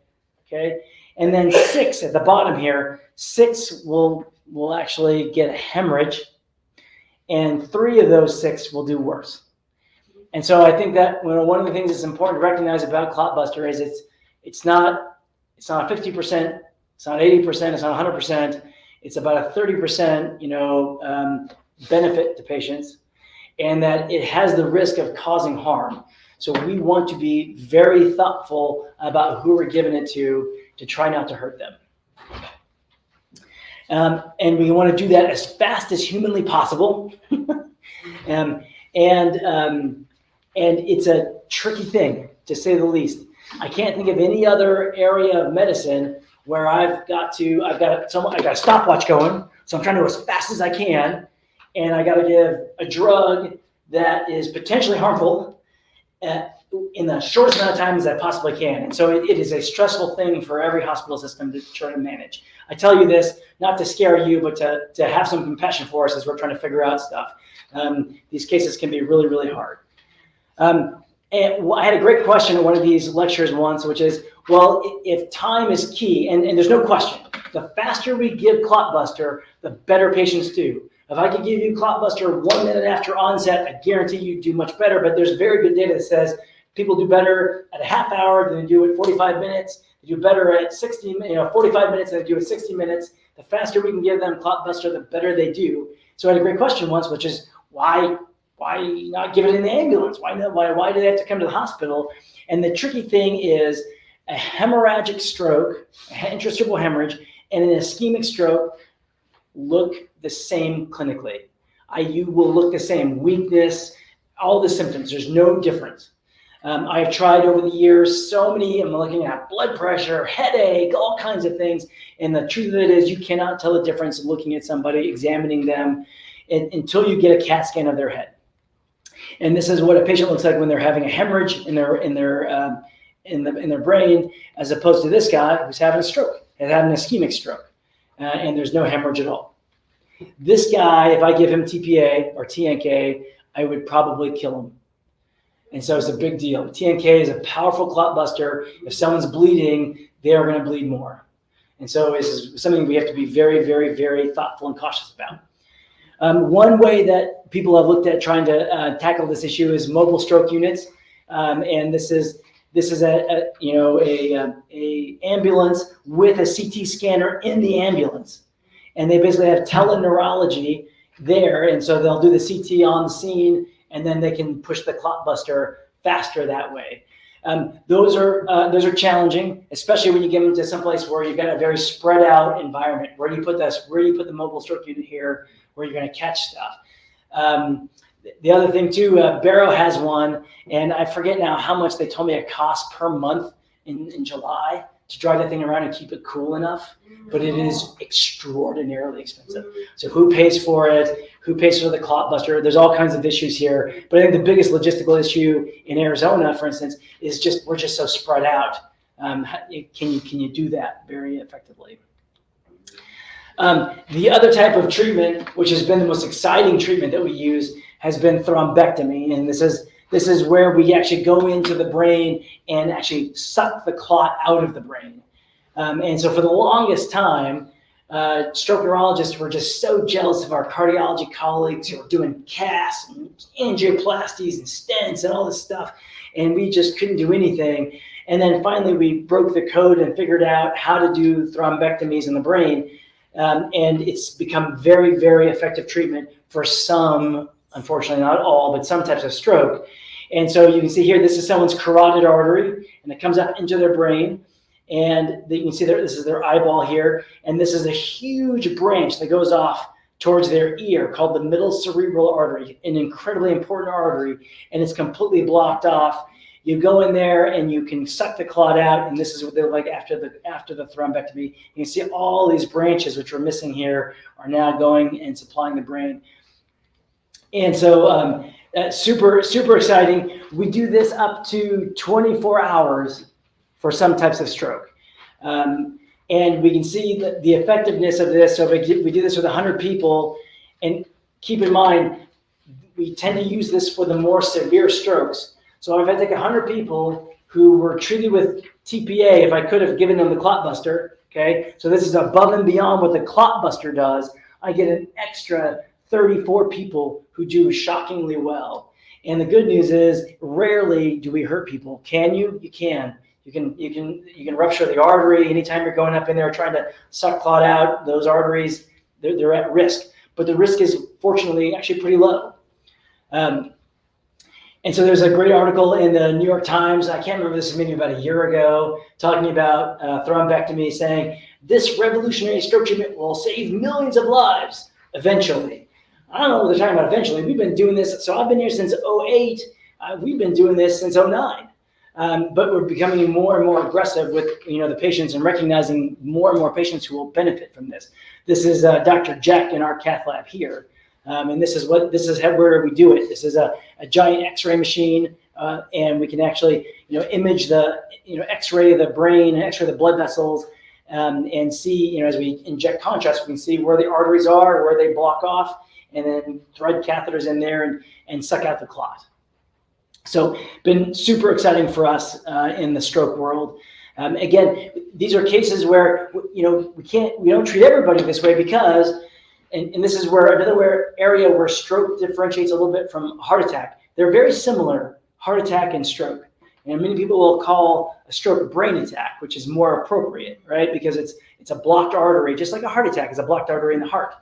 okay, and then 6 at the bottom here, 6 will actually get a hemorrhage, and 3 of those 6 will do worse. And so I think that one of the things that's important to recognize about clot buster is it's not 50%, it's not 80%, it's not 100%. It's about a 30% benefit to patients, and that it has the risk of causing harm. So we want to be very thoughtful about who we're giving it to try not to hurt them. And we want to do that as fast as humanly possible. And it's a tricky thing, to say the least. I can't think of any other area of medicine where I've got a stopwatch going, so I'm trying to go as fast as I can, and I got to give a drug that is potentially harmful in the shortest amount of time as I possibly can. And so it is a stressful thing for every hospital system to try to manage. I tell you this not to scare you, but to have some compassion for us as we're trying to figure out stuff. These cases can be really, really hard. And I had a great question at one of these lectures once, which is, well, if time is key, and there's no question, the faster we give clot buster, the better patients do. If I could give you clot buster 1 minute after onset, I guarantee you do much better. But there's very good data that says people do better at a half hour than they do at 45 minutes. They do better at 45 minutes than they do at 60 minutes. The faster we can give them clot buster, the better they do. So I had a great question once, which is why not give it in the ambulance? Why do they have to come to the hospital? And the tricky thing is a hemorrhagic stroke, intracerebral hemorrhage, and an ischemic stroke look the same clinically. IU will look the same, weakness, all the symptoms. There's no difference. I've tried over the years so many. I'm looking at blood pressure, headache, all kinds of things. And the truth of it is, you cannot tell the difference looking at somebody, examining them, until you get a CAT scan of their head. And this is what a patient looks like when they're having a hemorrhage in their brain, as opposed to this guy who's having a stroke, having an ischemic stroke, and there's no hemorrhage at all. This guy, if I give him TPA or TNK, I would probably kill him. And so it's a big deal. TNK is a powerful clot buster. If someone's bleeding, they are going to bleed more. And so this is something we have to be very, very, very thoughtful and cautious about. One way that people have looked at trying to tackle this issue is mobile stroke units, and this is a ambulance with a CT scanner in the ambulance, and they basically have teleneurology there, and so they'll do the CT on the scene, and then they can push the clot buster faster that way. Those are challenging, especially when you get into someplace where you've got a very spread out environment. Where do you put this? Where do you put the mobile stroke unit here, where you're going to catch stuff? The other thing too, Barrow has one, and I forget now how much they told me it costs per month in July to drive that thing around and keep it cool enough, but it is extraordinarily expensive. So who pays for it? Who pays for the clot buster? There's all kinds of issues here, but I think the biggest logistical issue in Arizona, for instance, is just we're just so spread out. Can you do that very effectively? The other type of treatment, which has been the most exciting treatment that we use, has been thrombectomy, and this is where we actually go into the brain and actually suck the clot out of the brain. And so for the longest time, stroke neurologists were just so jealous of our cardiology colleagues who were doing casts and angioplasties and stents and all this stuff, and we just couldn't do anything. And then finally we broke the code and figured out how to do thrombectomies in the brain, and it's become very, very effective treatment for some, unfortunately not all, but some types of stroke. And so you can see here, this is someone's carotid artery, and it comes up into their brain. And you can see there, this is their eyeball here. And this is a huge branch that goes off towards their ear called the middle cerebral artery, an incredibly important artery. And it's completely blocked off. You go in there and you can suck the clot out. And this is what they look like after the thrombectomy. You can see all these branches, which were missing here, are now going and supplying the brain. And so super, super exciting. We do this up to 24 hours for some types of stroke. And we can see the effectiveness of this. So if we do this with 100 people, and keep in mind, we tend to use this for the more severe strokes. So if I take 100 people who were treated with TPA, if I could have given them the clot buster, okay? So this is above and beyond what the clot buster does. I get an extra 34 people who do shockingly well. And the good news is, rarely do we hurt people. Can you? You can. You can rupture the artery anytime you're going up in there trying to suck clot out. Those arteries, they're at risk, but the risk is fortunately actually pretty low. And so there's a great article in the New York Times. I can't remember, this is maybe about a year ago, talking about thrombectomy, saying this revolutionary stroke treatment will save millions of lives eventually. I don't know what they're talking about eventually. We've been doing this. So I've been here since 2008. We've been doing this since 2009. But we're becoming more and more aggressive with the patients and recognizing more and more patients who will benefit from this. This is Dr. Jack in our cath lab here, and this is where we do it. This is a giant X-ray machine, and we can actually image the X-ray the brain and X-ray the blood vessels, and see as we inject contrast, we can see where the arteries are, where they block off, and then thread catheters in there and suck out the clot. So been super exciting for us in the stroke world. Again, these are cases where we don't treat everybody this way because, and this is where another area where stroke differentiates a little bit from heart attack. They're very similar, heart attack and stroke. And many people will call a stroke a brain attack, which is more appropriate, right? Because it's a blocked artery, just like a heart attack is a blocked artery in the heart.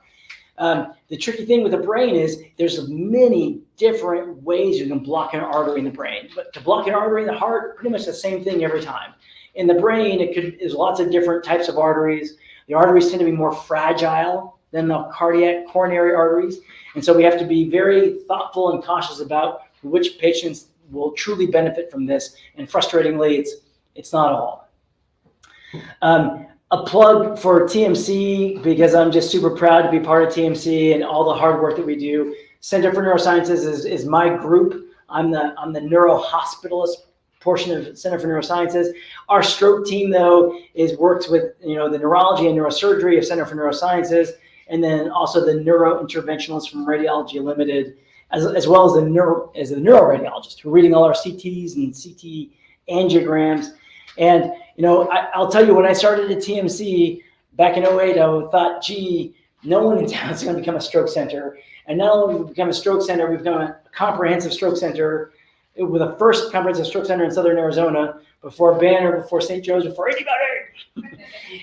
The tricky thing with the brain is there's many different ways you can block an artery in the brain. But to block an artery in the heart, pretty much the same thing every time. In the brain, there's lots of different types of arteries. The arteries tend to be more fragile than the cardiac coronary arteries. And so we have to be very thoughtful and cautious about which patients will truly benefit from this. And frustratingly, it's not all. A plug for TMC, because I'm just super proud to be part of TMC and all the hard work that we do. Center for Neurosciences is my group. I'm the neurohospitalist portion of Center for Neurosciences. Our stroke team, though, works with the neurology and neurosurgery of Center for Neurosciences, and then also the neurointerventionalists from Radiology Limited, as well as the neuroradiologist who are reading all our CTs and CT angiograms. And I'll tell you, when I started at TMC back in 2008, I thought, gee, no one in town is going to become a stroke center. And not only have we become a stroke center, we've become a comprehensive stroke center. With the first comprehensive stroke center in Southern Arizona, before Banner, before St. Joe's, before anybody.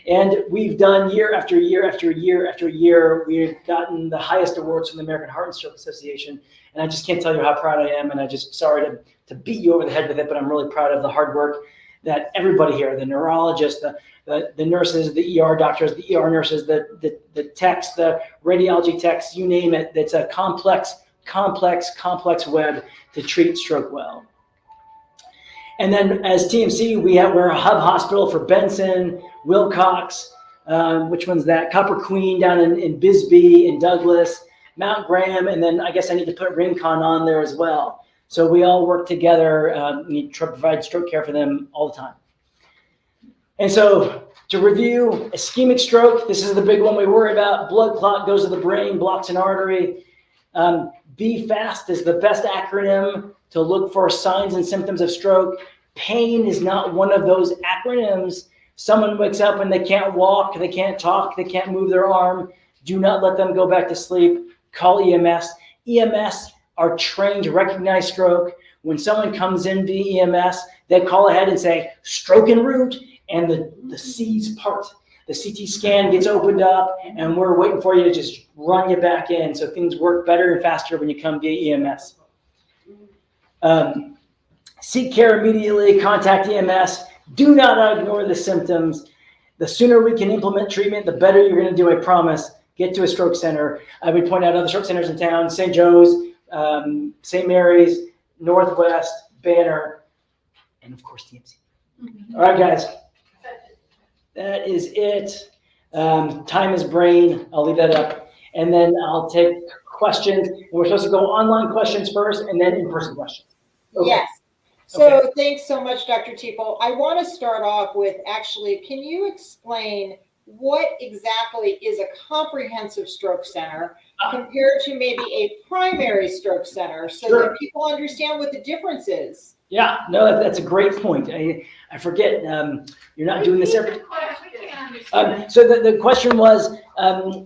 And we've done year after year after year after year, we've gotten the highest awards from the American Heart and Stroke Association. And I just can't tell you how proud I am. And I'm just sorry to beat you over the head with it, but I'm really proud of the hard work that everybody here, the neurologists, the nurses, the ER doctors, the ER nurses, the techs, the radiology techs, you name it, that's a complex web to treat stroke well. And then as TMC, we're a hub hospital for Benson, Wilcox, which one's that? Copper Queen down in Bisbee and Douglas, Mount Graham, and then I guess I need to put Rincon on there as well. So we all work together. We try to provide stroke care for them all the time. And so to review, ischemic stroke, this is the big one we worry about. Blood clot goes to the brain, blocks an artery. BFAST is the best acronym to look for signs and symptoms of stroke. Pain is not one of those acronyms. Someone wakes up and they can't walk, they can't talk, they can't move their arm. Do not let them go back to sleep. Call EMS. EMS are trained to recognize stroke. When someone comes in via EMS, they call ahead and say, stroke en route, and the C's part. The CT scan gets opened up, and we're waiting for you to just run you back in. So things work better and faster when you come via EMS. Seek care immediately, contact EMS. Do not ignore the symptoms. The sooner we can implement treatment, the better you're going to do, I promise. Get to a stroke center. I would point out other stroke centers in town, St. Joe's, St. Mary's, Northwest, Banner, and of course TMC. All right, guys. That is it. Time is brain. I'll leave that up. And then I'll take questions. And we're supposed to go online questions first and then in-person questions. Okay. Yes. So Thanks so much, Dr. Teeple. I want to start off with actually, can you explain what exactly is a comprehensive stroke center compared to maybe a primary stroke center so that people understand what the difference is? Yeah, no, that's a great point. I forget, you're not doing this every time. So the question was,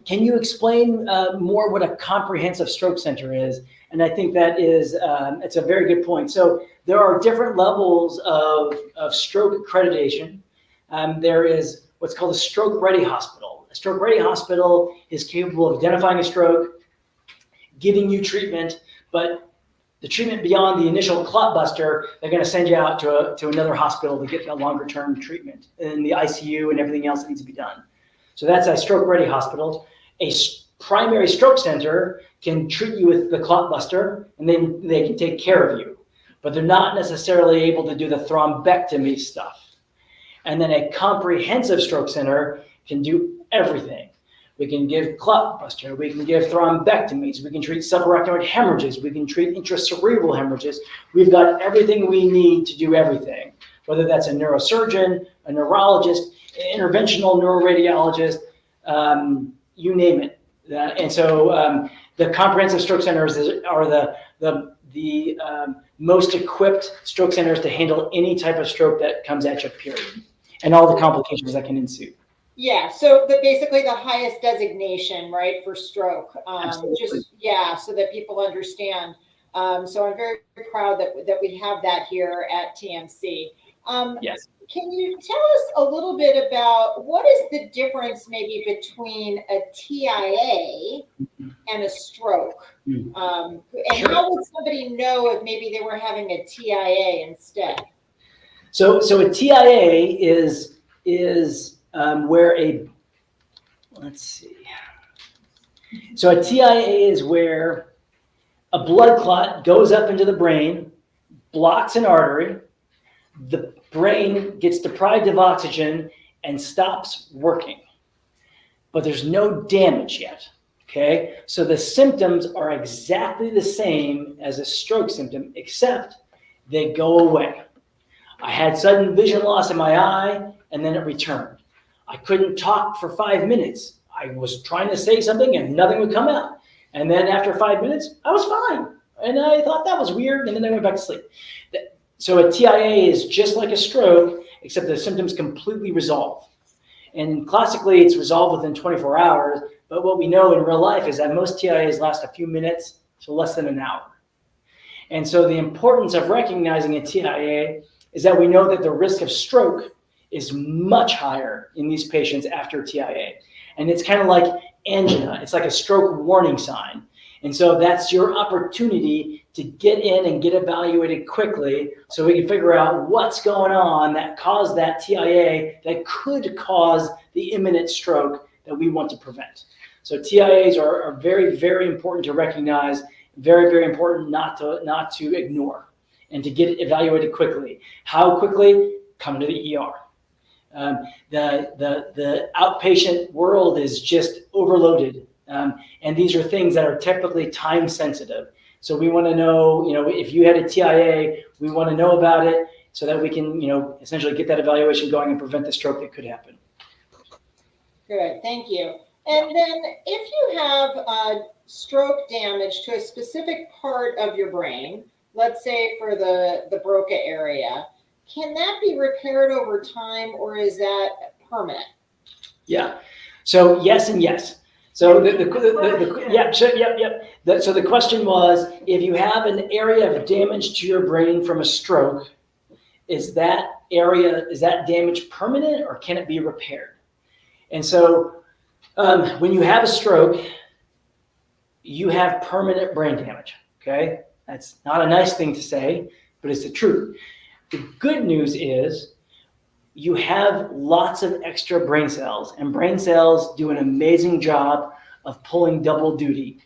can you explain more what a comprehensive stroke center is? And I think that is, it's a very good point. So there are different levels of stroke accreditation. There is what's called a stroke-ready hospital. A stroke-ready hospital is capable of identifying a stroke, giving you treatment, but the treatment beyond the initial clot buster, they're going to send you out to another hospital to get a longer-term treatment in the ICU and everything else that needs to be done. So that's a stroke-ready hospital. A primary stroke center can treat you with the clot buster, and then they can take care of you, but they're not necessarily able to do the thrombectomy stuff. And then a comprehensive stroke center can do everything. We can give clot buster, we can give thrombectomies, we can treat subarachnoid hemorrhages, we can treat intracerebral hemorrhages. We've got everything we need to do everything, whether that's a neurosurgeon, a neurologist, an interventional neuroradiologist, you name it. And so the comprehensive stroke centers are the most equipped stroke centers to handle any type of stroke that comes at you, period, and all the complications that can ensue. Yeah, so basically the highest designation, right, for stroke. So that people understand. So I'm very proud that we have that here at TMC. Yes. Can you tell us a little bit about what is the difference maybe between a TIA and a stroke? And how would somebody know if maybe they were having a TIA instead? So a TIA is where let's see. So a TIA is where a blood clot goes up into the brain, blocks an artery, the brain gets deprived of oxygen and stops working. But there's no damage yet, okay? So the symptoms are exactly the same as a stroke symptom, except they go away. I had sudden vision loss in my eye, and then it returned. I couldn't talk for 5 minutes. I was trying to say something and nothing would come out. And then after 5 minutes, I was fine. And I thought that was weird, and then I went back to sleep. So a TIA is just like a stroke, except the symptoms completely resolve. And classically, it's resolved within 24 hours. But what we know in real life is that most TIAs last a few minutes to less than an hour. And so the importance of recognizing a TIA is that we know that the risk of stroke is much higher in these patients after TIA. And it's kind of like angina. It's like a stroke warning sign. And so that's your opportunity to get in and get evaluated quickly so we can figure out what's going on that caused that TIA that could cause the imminent stroke that we want to prevent. So TIAs are very, very important to recognize, very, very important not to ignore, and to get evaluated quickly. How quickly? Come to the ER. The outpatient world is just overloaded. And these are things that are typically time sensitive. So we want to know, if you had a TIA, we want to know about it so that we can, essentially get that evaluation going and prevent the stroke that could happen. Good, thank you. And then if you have stroke damage to a specific part of your brain, let's say for the Broca area, can that be repaired over time, or is that permanent? Yeah. So yes and yes. So so the question was, if you have an area of damage to your brain from a stroke, is that damage permanent, or can it be repaired? And so when you have a stroke, you have permanent brain damage. Okay, that's not a nice thing to say, but it's the truth. The good news is you have lots of extra brain cells, and brain cells do an amazing job of pulling double duty.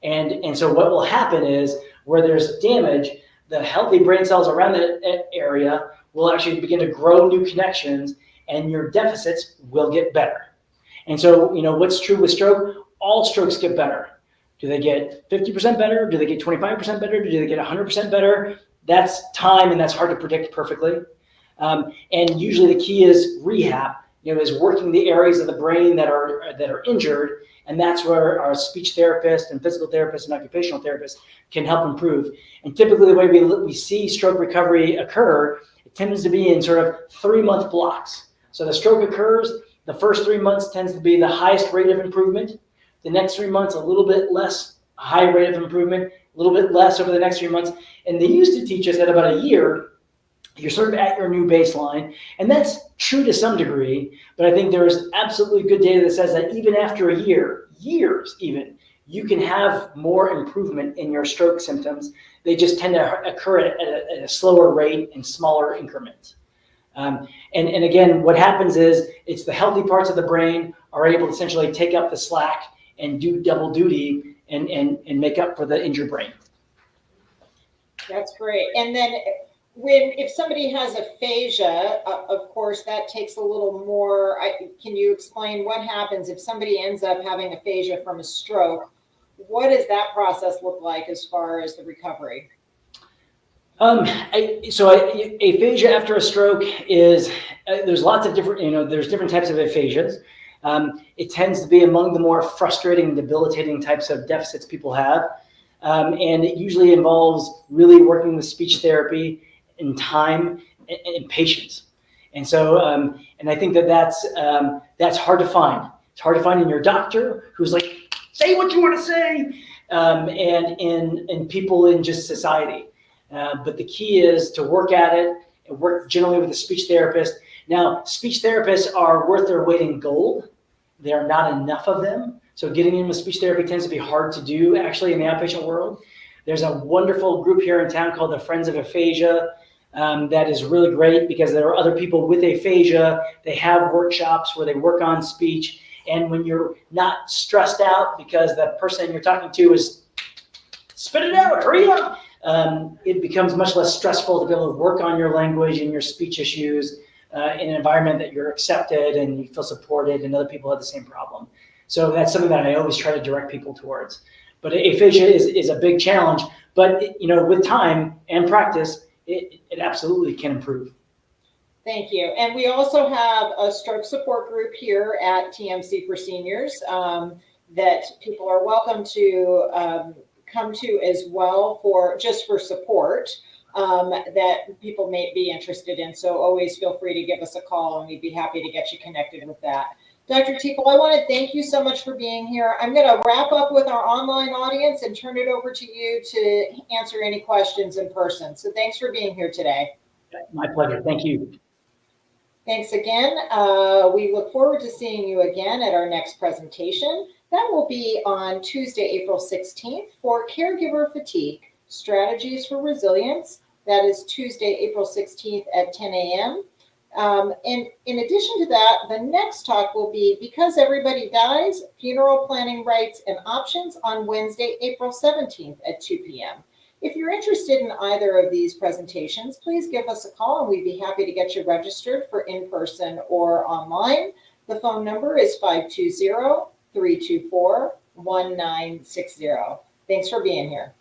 And so what will happen is, where there's damage, the healthy brain cells around that area will actually begin to grow new connections, and your deficits will get better. And so, what's true with stroke? All strokes get better. Do they get 50% better? Do they get 25% better? Do they get 100% better? That's time, and that's hard to predict perfectly. And usually the key is rehab, is working the areas of the brain that are injured, and that's where our speech therapist and physical therapist and occupational therapist can help improve. And typically the way we see stroke recovery occur, it tends to be in sort of 3-month blocks. So the stroke occurs, the first 3 months tends to be the highest rate of improvement. The next 3 months, a little bit less, high rate of improvement, a little bit less over the next 3 months. And they used to teach us that about a year, you're sort of at your new baseline. And that's true to some degree, but I think there's absolutely good data that says that even after a year, years even, you can have more improvement in your stroke symptoms. They just tend to occur at a slower rate in smaller increments. And again, what happens is, it's the healthy parts of the brain are able to essentially take up the slack and do double duty and make up for the injured brain. That's great. And then if somebody has aphasia, of course, that takes a little more. Can you explain what happens if somebody ends up having aphasia from a stroke? What does that process look like as far as the recovery? Aphasia after a stroke is, there's lots of different, there's different types of aphasias. It tends to be among the more frustrating, debilitating types of deficits people have. And it usually involves really working with speech therapy and time and patience. And so, and I think that's hard to find. It's hard to find in your doctor, who's like, say what you want to say, and in people in just society. But the key is to work at it and work generally with a speech therapist. Now, speech therapists are worth their weight in gold. There are not enough of them. So getting in with speech therapy tends to be hard to do, actually, in the outpatient world. There's a wonderful group here in town called the Friends of Aphasia that is really great, because there are other people with aphasia. They have workshops where they work on speech, And when you're not stressed out because the person you're talking to is spit it out, hurry up, it becomes much less stressful to be able to work on your language and your speech issues in an environment that you're accepted and you feel supported and other people have the same problem. So that's something that I always try to direct people towards. But aphasia is a big challenge, but with time and practice, it absolutely can improve. Thank you. And we also have a stroke support group here at TMC for Seniors that people are welcome to come to as well for support that people may be interested in. So always feel free to give us a call and we'd be happy to get you connected with that. Dr. Teeple, I want to thank you so much for being here. I'm going to wrap up with our online audience and turn it over to you to answer any questions in person. So thanks for being here today. My pleasure. Thank you. Thanks again. We look forward to seeing you again at our next presentation. That will be on Tuesday, April 16th for Caregiver Fatigue, Strategies for Resilience. That is Tuesday, April 16th at 10 a.m. And in addition to that, the next talk will be Because Everybody Dies, Funeral Planning Rights and Options on Wednesday, April 17th at 2 p.m. If you're interested in either of these presentations, please give us a call and we'd be happy to get you registered for in-person or online. The phone number is 520-324-1960. Thanks for being here.